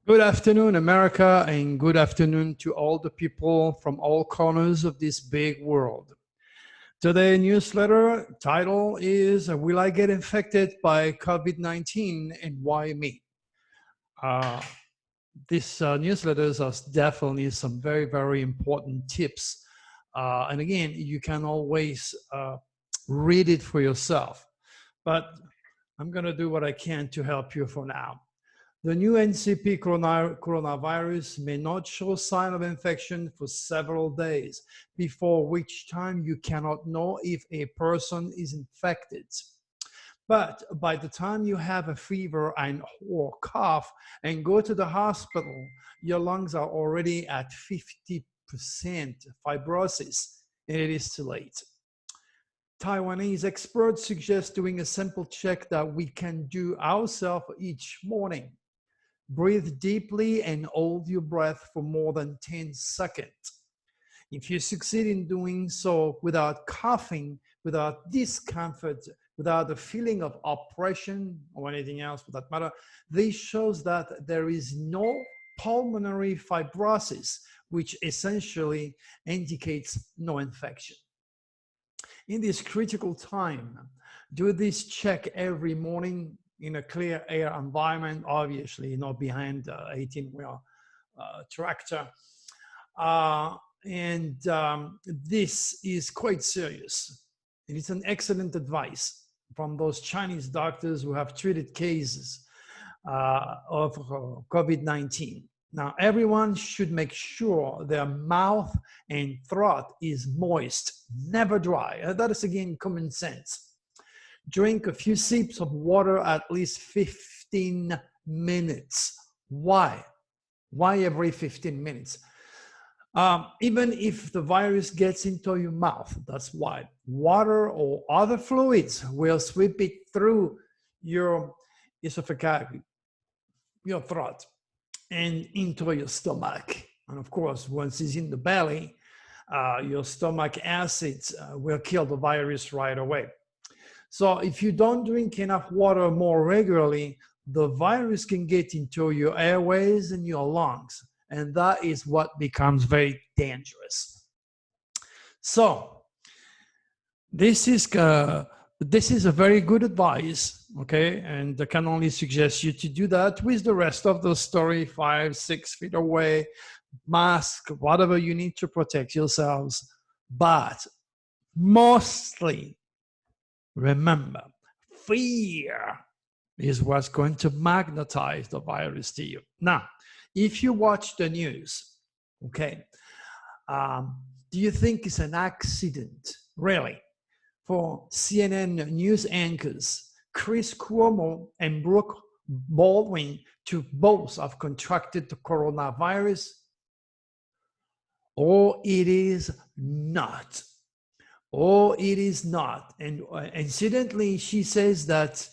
Good afternoon, America, and good afternoon to all the people from all corners of this big world. Today's newsletter title is Will I Get Infected by COVID-19 and Why Me? Uh, this newsletter has definitely some very, very important tips. And again, you can always read it for yourself. But I'm going to do what I can to help you for now. The new NCP coronavirus may not show sign of infection for several days, before which time you cannot know if a person is infected. But by the time you have a fever or cough and go to the hospital, your lungs are already at 50% fibrosis, and it is too late. Taiwanese experts suggest doing a simple check that we can do ourselves each morning. Breathe deeply and hold your breath for more than 10 seconds. If you succeed in doing so without coughing, without discomfort, without a feeling of oppression or anything else for that matter, this shows that there is no pulmonary fibrosis, which essentially indicates no infection. In this critical time, do this check every morning in a clear air environment, obviously not behind the 18-wheel tractor. This is quite serious. And it's an excellent advice from those Chinese doctors who have treated cases of COVID-19. Now, everyone should make sure their mouth and throat is moist, never dry. That is, again, common sense. Drink a few sips of water at least 15 minutes. Why? Why every 15 minutes? Even if the virus gets into your mouth, that's why. Water or other fluids will sweep it through your esophagus, your throat, and into your stomach. And of course, once it's in the belly, your stomach acids will kill the virus right away. So if you don't drink enough water more regularly, the virus can get into your airways and your lungs, and that is what becomes very dangerous. So this is a very good advice, okay? And I can only suggest you to do that with the rest of the story, 5-6 feet away, mask, whatever you need to protect yourselves. But mostly, remember, fear is what's going to magnetize the virus to you. Now, if you watch the news, okay, do you think it's an accident, really, for CNN news anchors Chris Cuomo and Brooke Baldwin to both have contracted the coronavirus? Or it is not. Oh, it is not. And incidentally, she says that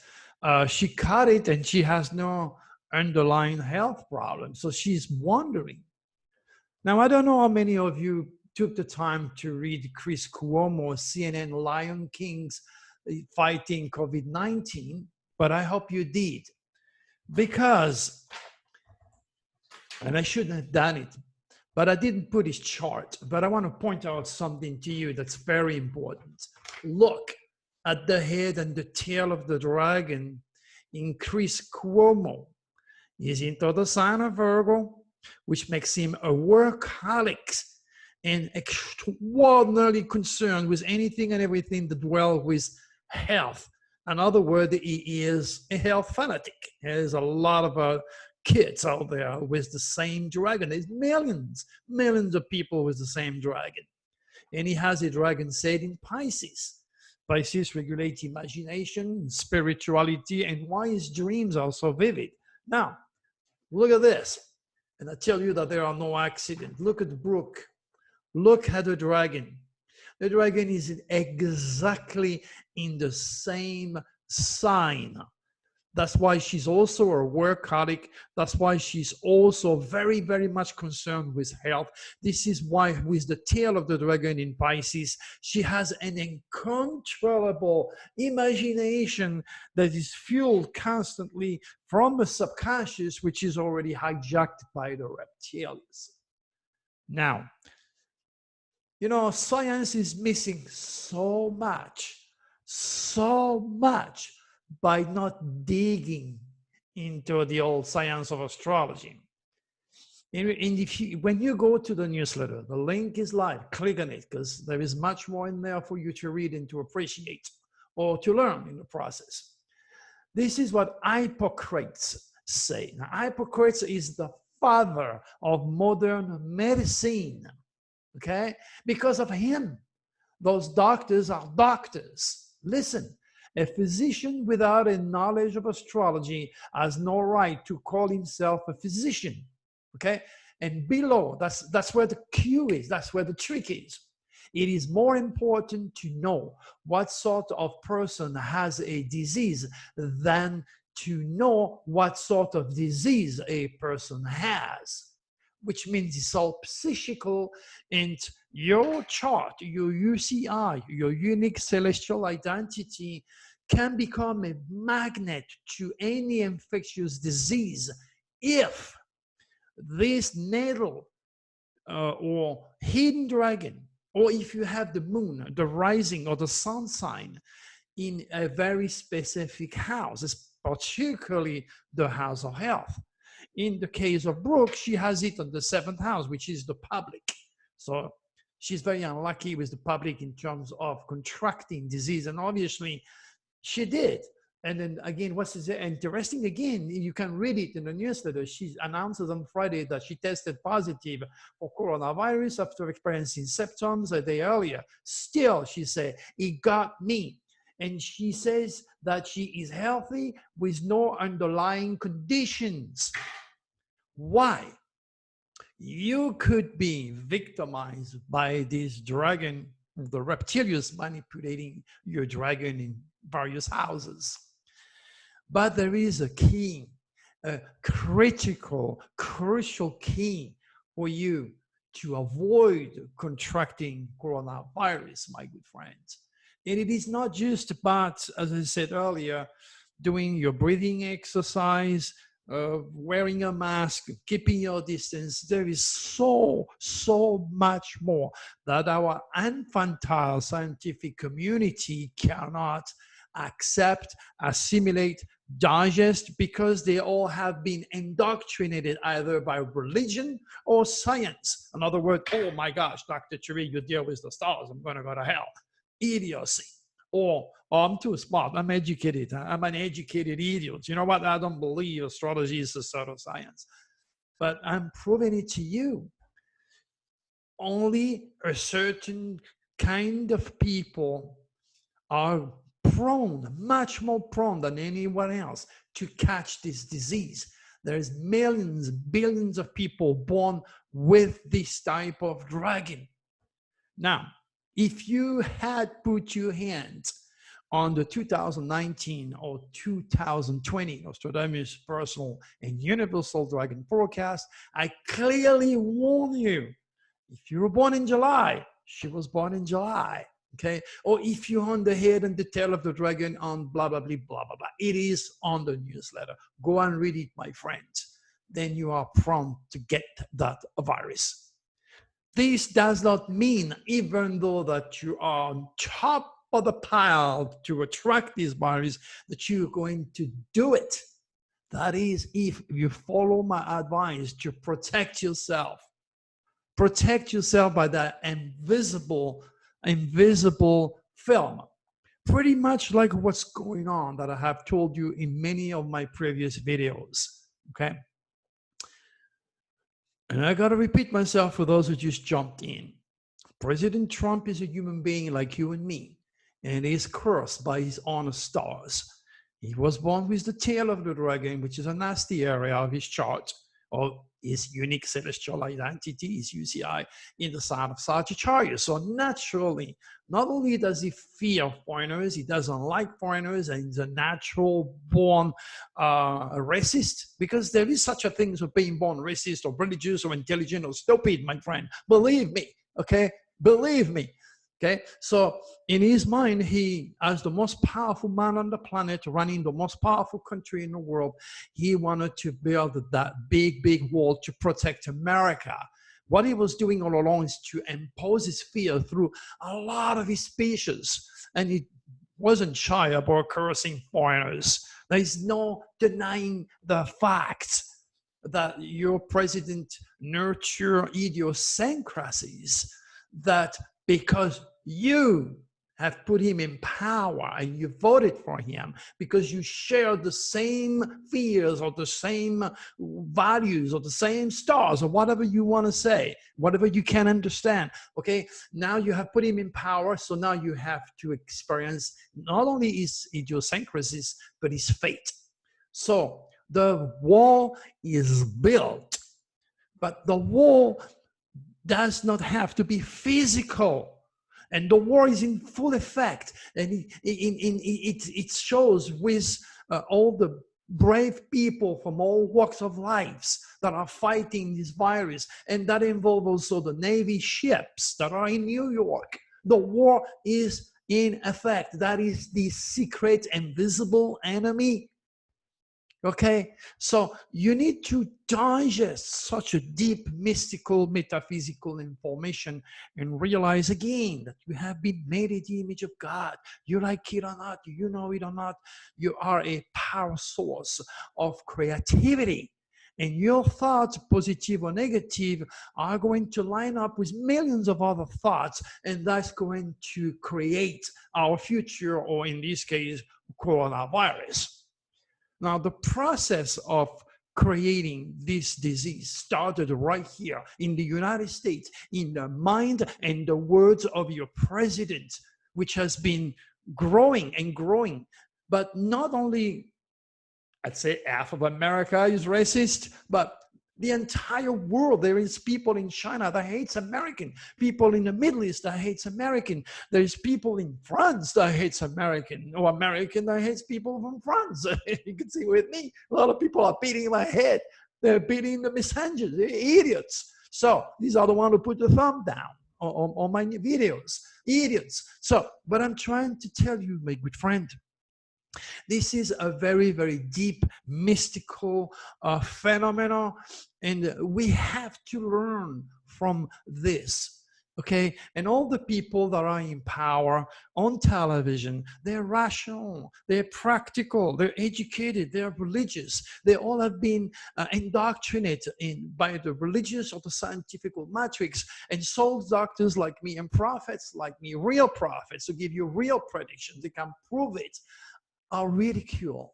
she caught it and she has no underlying health problem. So she's wondering. Now, I don't know how many of you took the time to read Chris Cuomo, CNN Lion King's fighting COVID-19, but I hope you did. Because, and I shouldn't have done it, but I didn't put his chart. But I want to point out something to you that's very important. Look at the head and the tail of the dragon in Chris Cuomo. He's into the sign of Virgo, which makes him a workaholic and extraordinarily concerned with anything and everything that dwells with health. In other words, he is a health fanatic. There's a lot of kids out there with the same dragon. There's millions of people with the same dragon. And he has a dragon set in Pisces. Pisces regulates imagination, spirituality, and why his dreams are so vivid. Now, look at this. And I tell you that there are no accidents. Look at Brooke. Look at the dragon. The dragon is exactly in the same sign That's why she's also a workaholic. That's why she's also very, very much concerned with health. This is why with the tail of the dragon in Pisces, she has an uncontrollable imagination that is fueled constantly from the subconscious, which is already hijacked by the reptilians. Now, you know, science is missing so much by not digging into the old science of astrology. And when you go to the newsletter, the link is live, click on it, because there is much more in there for you to read and to appreciate or to learn in the process. This is what Hippocrates say. Now, Hippocrates is the father of modern medicine, okay? Because of him, those doctors are doctors. Listen, a physician without a knowledge of astrology has no right to call himself a physician, okay? And below, that's where the cue is, that's where the trick is. It is more important to know what sort of person has a disease than to know what sort of disease a person has, which means it's all psychical, and your chart, your UCI, your unique celestial identity, can become a magnet to any infectious disease if this natal or hidden dragon, or if you have the moon, the rising, or the sun sign in a very specific house, particularly the house of health. In the case of Brooke, she has it on the 7th house, which is the public. So she's very unlucky with the public in terms of contracting disease. And obviously she did. And then again, what's interesting, again, you can read it in the newsletter. She announces on Friday that she tested positive for coronavirus after experiencing symptoms a day earlier. Still, she said, it got me. And she says that she is healthy with no underlying conditions. Why? You could be victimized by this dragon, the reptilians manipulating your dragon in various houses. But there is a key, a critical, crucial key for you to avoid contracting coronavirus, my good friends. And it is not just about, as I said earlier, doing your breathing exercise, wearing a mask, keeping your distance. There is so much more that our infantile scientific community cannot accept, assimilate, digest, because they all have been indoctrinated either by religion or science. In other words, oh my gosh, Dr. Chiri, you deal with the stars, I'm going to go to hell. Idiocy. Or, oh, I'm too smart, I'm educated, I'm an educated idiot. You know what? I don't believe astrology is a sort of science. But I'm proving it to you. Only a certain kind of people are prone, much more prone than anyone else, to catch this disease. There's millions, billions of people born with this type of dragon. Now, if you had put your hands on the 2019 or 2020 Nostradamus personal and universal dragon forecast, I clearly warn you, if you were born in July, she was born in July, okay? Or if you're on the head and the tail of the dragon on blah, blah, blah, blah, blah, blah. It is on the newsletter. Go and read it, my friends. Then you are prone to get that virus. This does not mean, even though that you are on top of the pile to attract this virus, that you're going to do it. That is, if you follow my advice to protect yourself. Protect yourself by that invisible film. Pretty much like what's going on that I have told you in many of my previous videos, okay? And I got to repeat myself for those who just jumped in. President Trump is a human being like you and me, and is cursed by his own stars. He was born with the tail of the dragon, which is a nasty area of his chart, or his unique celestial identity, his UCI, in the sign of Sagittarius. So naturally, not only does he fear foreigners, he doesn't like foreigners, and he's a natural born racist, because there is such a thing as being born racist or religious or intelligent or stupid, my friend. Believe me, okay? Believe me. Okay, so in his mind, he, as the most powerful man on the planet, running the most powerful country in the world, he wanted to build that big, big wall to protect America. What he was doing all along is to impose his fear through a lot of his speeches, and he wasn't shy about cursing foreigners. There is no denying the fact that your president nurture idiosyncrasies that, because you have put him in power and you voted for him because you share the same fears or the same values or the same stars or whatever you want to say, whatever you can understand. Okay, now you have put him in power, so now you have to experience not only his idiosyncrasies but his fate. So the wall is built, but the wall does not have to be physical. And the war is in full effect. And it shows with all the brave people from all walks of lives that are fighting this virus. And that involves also the Navy ships that are in New York. The war is in effect. That is the secret, invisible enemy. Okay, so you need to digest such a deep, mystical, metaphysical information and realize again that you have been made in the image of God. You like it or not, you know it or not, you are a power source of creativity. And your thoughts, positive or negative, are going to line up with millions of other thoughts, and that's going to create our future, or in this case, coronavirus. Now, the process of creating this disease started right here in the United States, in the mind and the words of your president, which has been growing and growing. But not only, I'd say, half of America is racist, but the entire world. There is people in China that hates American, people in the Middle East that hates American. There's people in France that hates American, or American that hates people from France. You can see with me, a lot of people are beating my head. They're beating the messengers. They're idiots. So these are the ones who put the thumb down on my videos. Idiots. So, but I'm trying to tell you, my good friend, this is a very, very deep, mystical phenomenon, and we have to learn from this, okay? And all the people that are in power on television, they're rational, they're practical, they're educated, they're religious. They all have been indoctrinated by the religious or the scientific matrix, and soul doctors like me and prophets like me, real prophets, to give you real predictions. They can prove it, are ridiculed.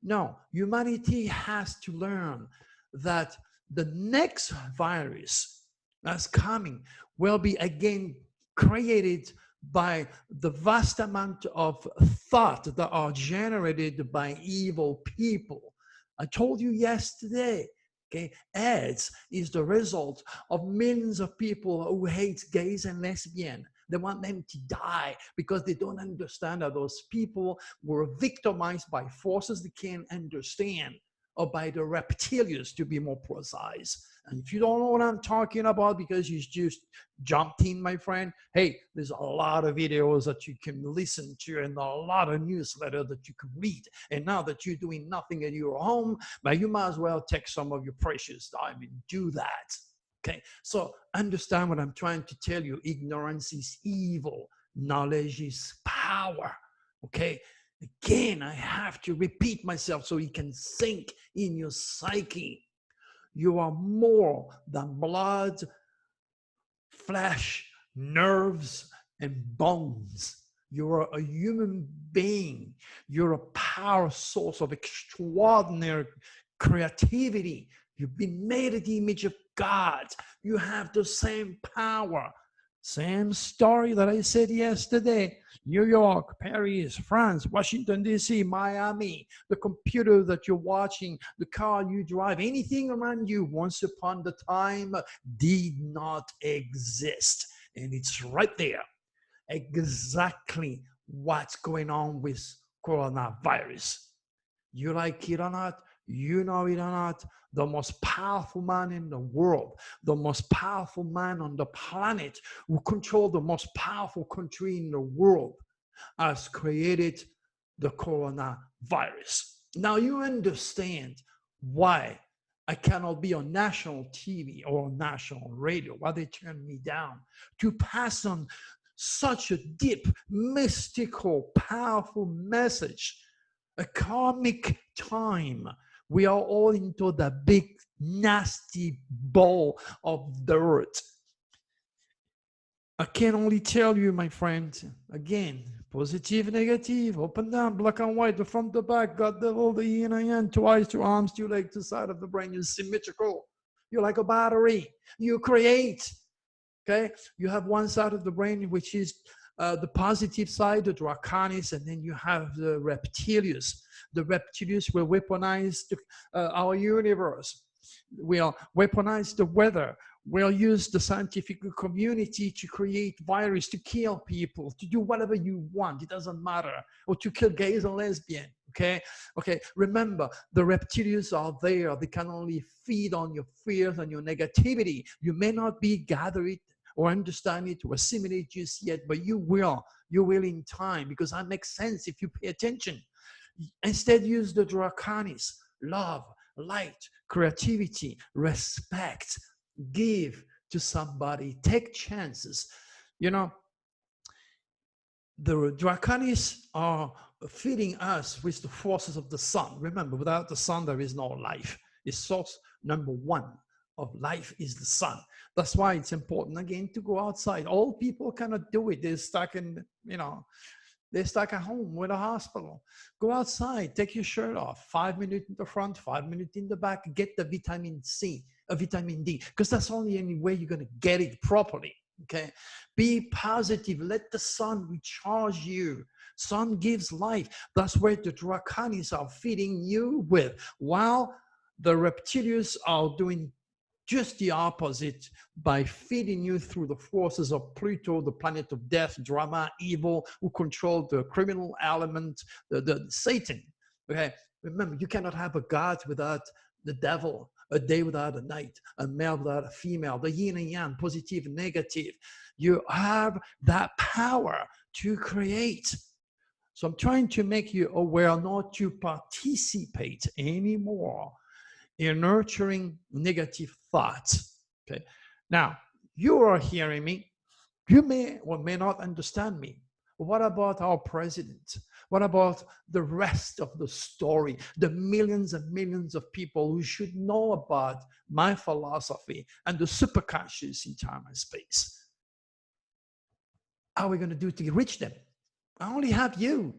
No, humanity has to learn that the next virus that's coming will be again created by the vast amount of thought that are generated by evil people. I told you yesterday, okay, AIDS is the result of millions of people who hate gays and lesbians. They want them to die because they don't understand that those people were victimized by forces they can't understand, or by the reptilians, to be more precise. And if you don't know what I'm talking about because you just jumped in, my friend, hey, there's a lot of videos that you can listen to and a lot of newsletters that you can read. And now that you're doing nothing at your home, but you might as well take some of your precious time and do that. Okay, so understand what I'm trying to tell you. Ignorance is evil. Knowledge is power. Okay, again, I have to repeat myself so it can sink in your psyche. You are more than blood, flesh, nerves, and bones. You're a human being. You're a power source of extraordinary creativity. You've been made in the image of God. You have the same power. Same story that I said yesterday. New York, Paris, France, Washington, D.C., Miami, the computer that you're watching, the car you drive, anything around you once upon the time did not exist. And it's right there. Exactly what's going on with coronavirus. You like it or not, you know it or not, the most powerful man in the world, the most powerful man on the planet who controls the most powerful country in the world has created the coronavirus. Now you understand why I cannot be on national TV or national radio, why they turn me down to pass on such a deep, mystical, powerful message, a karmic time. We are all into the big, nasty ball of dirt. I can only tell you, my friend, again, positive, negative, up and down, black and white, the front, the back, God, devil, the yin and yang, two eyes, two arms, two legs, two sides of the brain. You're symmetrical. You're like a battery. You create. Okay? You have one side of the brain, which is the positive side, the draconis, and then you have the reptilius. The reptilius will weaponize our universe. We'll weaponize the weather. We'll use the scientific community to create virus, to kill people, to do whatever you want. It doesn't matter. Or to kill gays and lesbians. Okay? Okay. Remember, the reptilians are there. They can only feed on your fears and your negativity. You may not be gathered or understand it or assimilate just yet, but you will. You will in time, because that makes sense if you pay attention. Instead, use the draconis, love, light, creativity, respect, give to somebody, take chances. You know, the draconis are feeding us with the forces of the sun. Remember, without the sun, there is no life. It's source number one of life is the sun. That's why it's important, again, to go outside. All people cannot do it. They're stuck in, they're stuck at home with a hospital. Go outside, take your shirt off, 5 minutes in the front, 5 minutes in the back, get the vitamin C, vitamin D, because that's only any way you're going to get it properly. Okay, be positive. Let the sun recharge you. Sun gives life. That's where the draconis are feeding you with, while the reptilians are doing just the opposite by feeding you through the forces of Pluto, the planet of death, drama, evil, who control the criminal element, the Satan. Okay, remember, you cannot have a God without the devil, a day without a night, a male without a female, the yin and yang, positive and negative. You have that power to create. So I'm trying to make you aware not to participate anymore in nurturing negative thoughts. Okay. Now, you are hearing me. You may or may not understand me. What about our president? What about the rest of the story? The millions and millions of people who should know about my philosophy and the superconscious in time and space. How are we going to do to reach them? I only have you.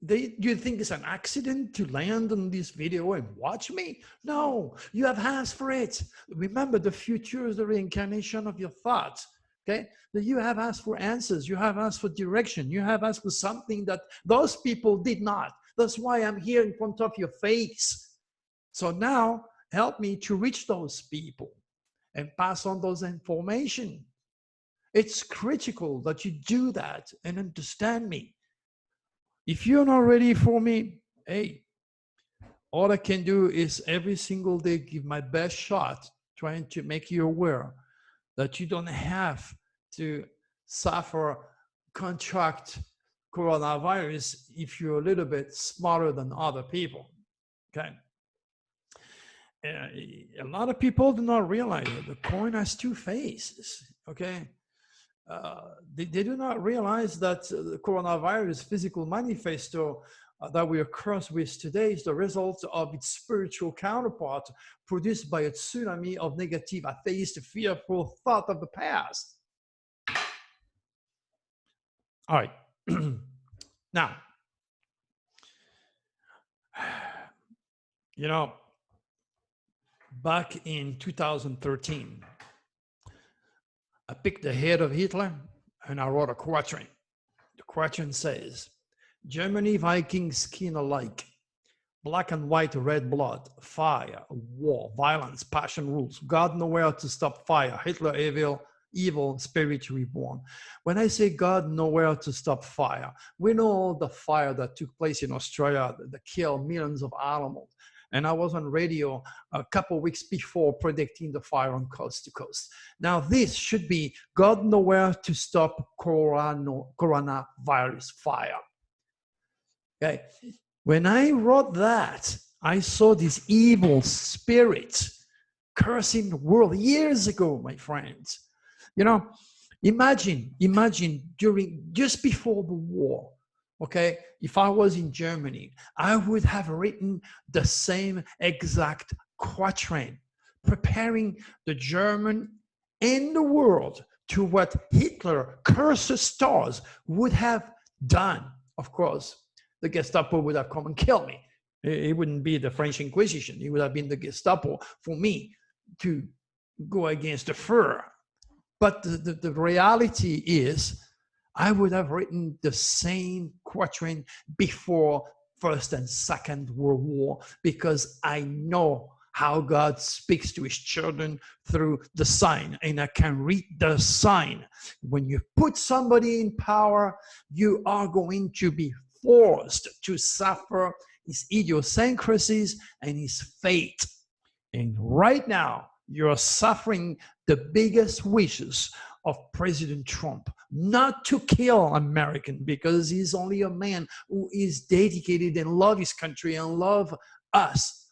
Do you think it's an accident to land on this video and watch me? No, you have asked for it. Remember, the future is the reincarnation of your thoughts. Okay, that you have asked for answers, you have asked for direction, you have asked for something that those people did not. That's why I'm here in front of your face. So now help me to reach those people and pass on those information. It's critical that you do that and understand me. If you're not ready for me, hey, all I can do is every single day give my best shot, trying to make you aware that you don't have to suffer, contract coronavirus if you're a little bit smarter than other people. Okay. A lot of people do not realize that the coin has two faces. Okay. They do not realize that the coronavirus physical manifesto that we are crossed with today is the result of its spiritual counterpart produced by a tsunami of negative, atheist, fearful thought of the past. All right. Now, back in 2013, I picked the head of Hitler and I wrote a quatrain. The quatrain says, Germany, Vikings, skin alike, black and white, red blood, fire, war, violence, passion rules. God nowhere to stop fire. Hitler evil, spirit reborn. When I say God nowhere to stop fire, we know all the fire that took place in Australia that killed millions of animals. And I was on radio a couple of weeks before predicting the fire on coast to coast. Now this should be God nowhere to stop coronavirus fire. Okay. When I wrote that, I saw this evil spirit cursing the world years ago, my friends. You know, imagine just before the war, okay, if I was in Germany, I would have written the same exact quatrain, preparing the German and the world to what Hitler, curse the stars, would have done. Of course, the Gestapo would have come and killed me. It wouldn't be the French Inquisition. It would have been the Gestapo for me to go against the Führer. But the reality is, I would have written the same quatrain before First and Second World War, because I know how God speaks to his children through the sign, and I can read the sign. When you put somebody in power, you are going to be forced to suffer his idiosyncrasies and his fate. And right now, you're suffering the biggest wishes of President Trump, not to kill American, because he's only a man who is dedicated and love his country and love us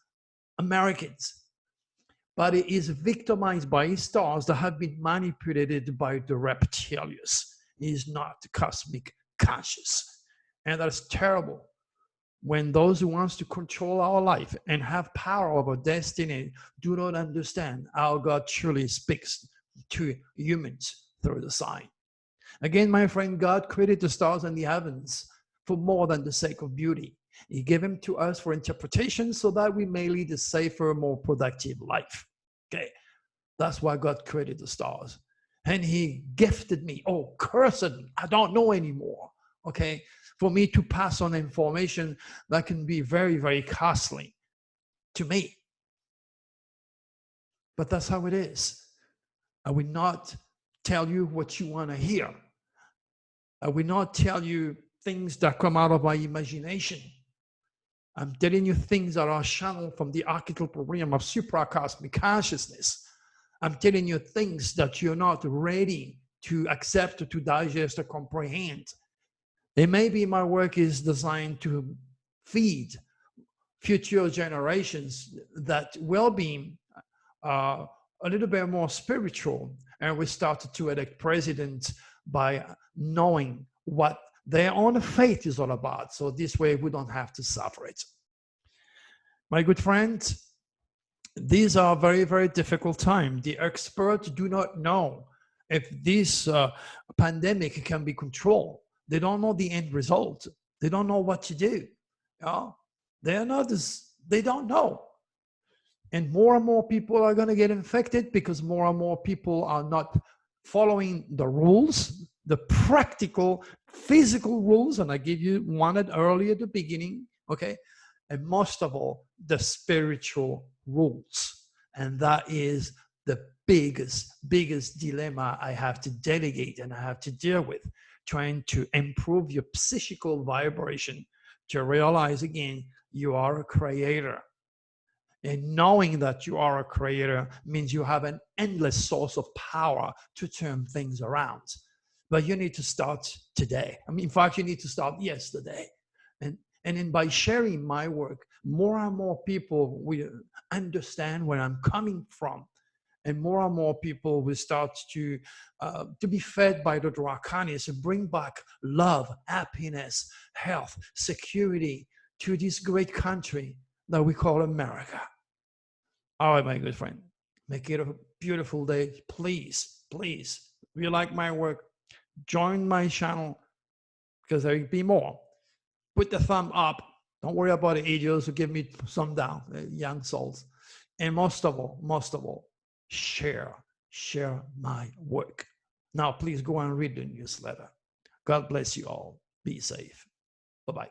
Americans. But he is victimized by his stars that have been manipulated by the reptilians. He is not cosmic conscious. And that's terrible. When those who wants to control our life and have power over destiny do not understand how God truly speaks to humans through the sign. Again, my friend, God created the stars and the heavens for more than the sake of beauty. He gave them to us for interpretation so that we may lead a safer, more productive life. Okay, that's why God created the stars. And he gifted me, oh, cursed, I don't know anymore. Okay, for me to pass on information that can be very, very costly to me. But that's how it is. I will not tell you what you want to hear. I will not tell you things that come out of my imagination. I'm telling you things that are channeled from the archetypal realm of supracosmic consciousness. I'm telling you things that you're not ready to accept, or to digest, or comprehend. It may be my work is designed to feed future generations that will be a little bit more spiritual, and we started to elect presidents by knowing what their own faith is all about. So this way we don't have to suffer it. My good friends, these are very, very difficult times. The experts do not know if this pandemic can be controlled. They don't know the end result. They don't know what to do. You know? They don't know. And more people are going to get infected because more and more people are not following the rules, the practical, physical rules. And I give you one early at the beginning, okay? And most of all, the spiritual rules. And that is the biggest dilemma I have to delegate and I have to deal with, trying to improve your psychical vibration to realize again, you are a creator. And knowing that you are a creator means you have an endless source of power to turn things around. But you need to start today. I mean, in fact, you need to start yesterday. And then by sharing my work, more and more people will understand where I'm coming from. And more people will start to be fed by the Draconis and bring back love, happiness, health, security to this great country that we call America. All right, my good friend, make it a beautiful day. Please, please, if you like my work, join my channel because there will be more. Put the thumb up. Don't worry about the idiots who give me some down, young souls. And most of all, share my work. Now, please go and read the newsletter. God bless you all. Be safe. Bye-bye.